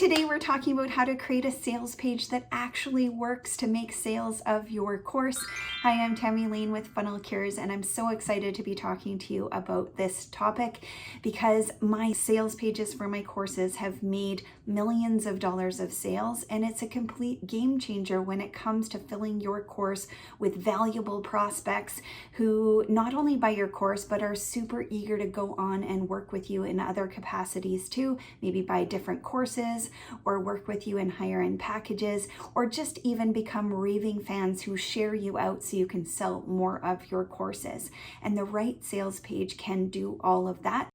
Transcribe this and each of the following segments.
Today we're talking about how to create a sales page that actually works to make sales of your course. Hi, I'm Tammy Lane with FunnelCures, and I'm so excited to be talking to you about this topic because my sales pages for my courses have made millions of dollars of sales, and it's a complete game changer when it comes to filling your course with valuable prospects who not only buy your course but are super eager to go on and work with you in other capacities too, maybe buy different courses or work with you in higher end packages, or just even become raving fans who share you out so you can sell more of your courses. And the right sales page can do all of that.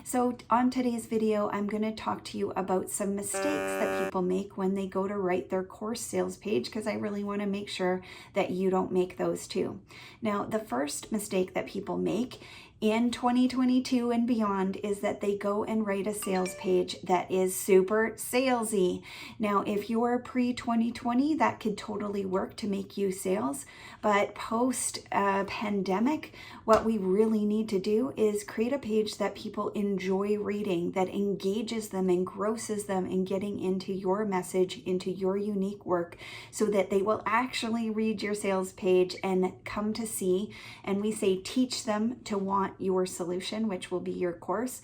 So on today's video, I'm going to talk to you about some mistakes that people make when they go to write their course sales page, because I really want to make sure that you don't make those too. Now, the first mistake that people make in 2022 and beyond is that they go and write a sales page that is super salesy. Now, if you're pre-2020, that could totally work to make you sales, but post-pandemic, what we really need to do is create a page that people enjoy reading, that engages them, engrosses them in getting into your message, into your unique work, so that they will actually read your sales page and come to see, and we say teach them to want your solution, which will be your course.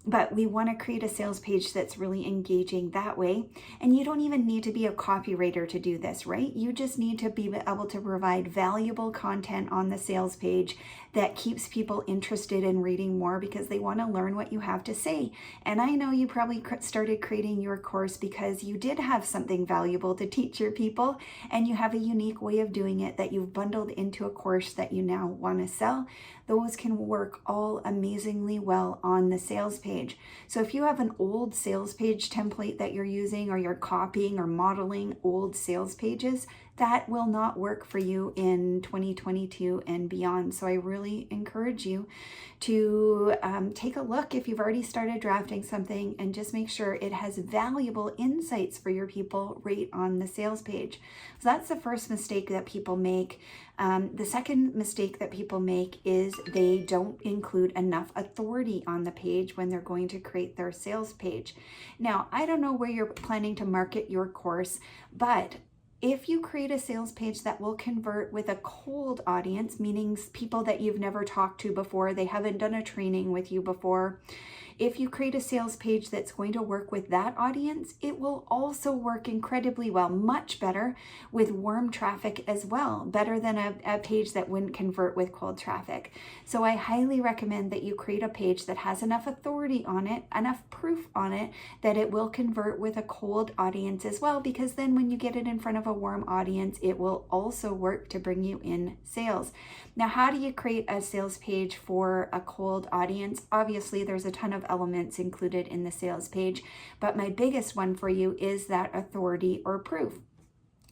But we want to create a sales page that's really engaging that way. And you don't even need to be a copywriter to do this, right? You just need to be able to provide valuable content on the sales page that keeps people interested in reading more because they want to learn what you have to say. And I know you probably started creating your course because you did have something valuable to teach your people, and you have a unique way of doing it that you've bundled into a course that you now want to sell. Those can work all amazingly well on the sales page. So if you have an old sales page template that you're using, or you're copying or modeling old sales pages, that will not work for you in 2022 and beyond. So I really encourage you to take a look if you've already started drafting something, and just make sure it has valuable insights for your people right on the sales page. So that's the first mistake that people make. The second mistake that people make is they don't include enough authority on the page when they're going to create their sales page. Now, I don't know where you're planning to market your course, but if you create a sales page that will convert with a cold audience, meaning people that you've never talked to before, they haven't done a training with you before, if you create a sales page that's going to work with that audience, it will also work incredibly well, much better with warm traffic as well, better than a page that wouldn't convert with cold traffic. So I highly recommend that you create a page that has enough authority on it, enough proof on it, that it will convert with a cold audience as well, because then when you get it in front of a warm audience, it will also work to bring you in sales. Now, how do you create a sales page for a cold audience? Obviously, there's a ton of elements included in the sales page, but my biggest one for you is that authority or proof.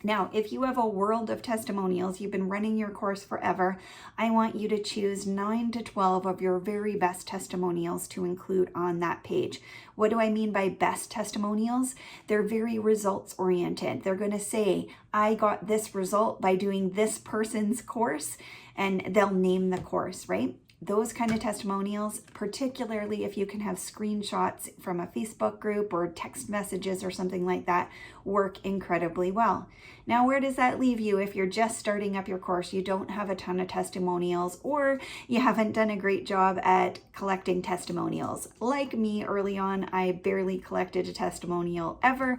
Now, if you have a world of testimonials, you've been running your course forever, I want you to choose 9 to 12 of your very best testimonials to include on that page. What do I mean by best testimonials? They're very results oriented. They're going to say, I got this result by doing this person's course, and they'll name the course, right? Those kind of testimonials, particularly if you can have screenshots from a Facebook group or text messages or something like that, work incredibly well. Now, where does that leave you if you're just starting up your course, you don't have a ton of testimonials, or you haven't done a great job at collecting testimonials? Like me early on, I barely collected a testimonial ever.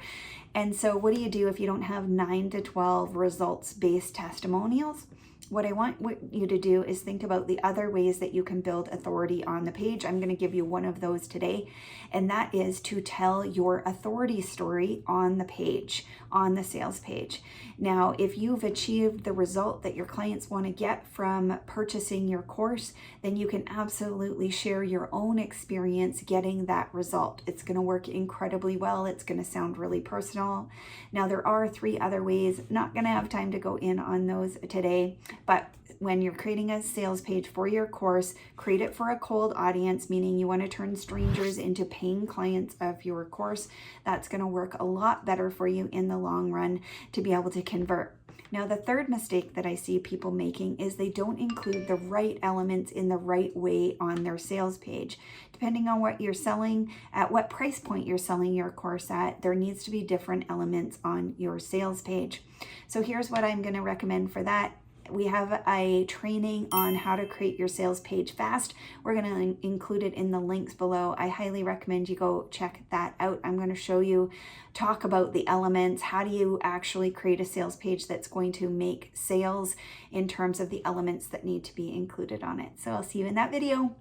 And so what do you do if you don't have 9 to 12 results-based testimonials? What I want you to do is think about the other ways that you can build authority on the page. I'm going to give you one of those today, and that is to tell your authority story on the page, on the sales page. Now, if you've achieved the result that your clients want to get from purchasing your course, then you can absolutely share your own experience getting that result. It's going to work incredibly well. It's going to sound really personal. Now, there are 3 other ways. Not going to have time to go in on those today, but when you're creating a sales page for your course, create it for a cold audience, meaning you want to turn strangers into paying clients of your course. That's going to work a lot better for you in the long run to be able to convert. Now, the third mistake that I see people making is they don't include the right elements in the right way on their sales page. Depending on what you're selling, at what price point you're selling your course at, there needs to be different elements on your sales page. So here's what I'm going to recommend for that. We have a training on how to create your sales page fast. We're going to include it in the links below. I highly recommend you go check that out. I'm going to show you, talk about the elements. How do you actually create a sales page that's going to make sales in terms of the elements that need to be included on it. So I'll see you in that video.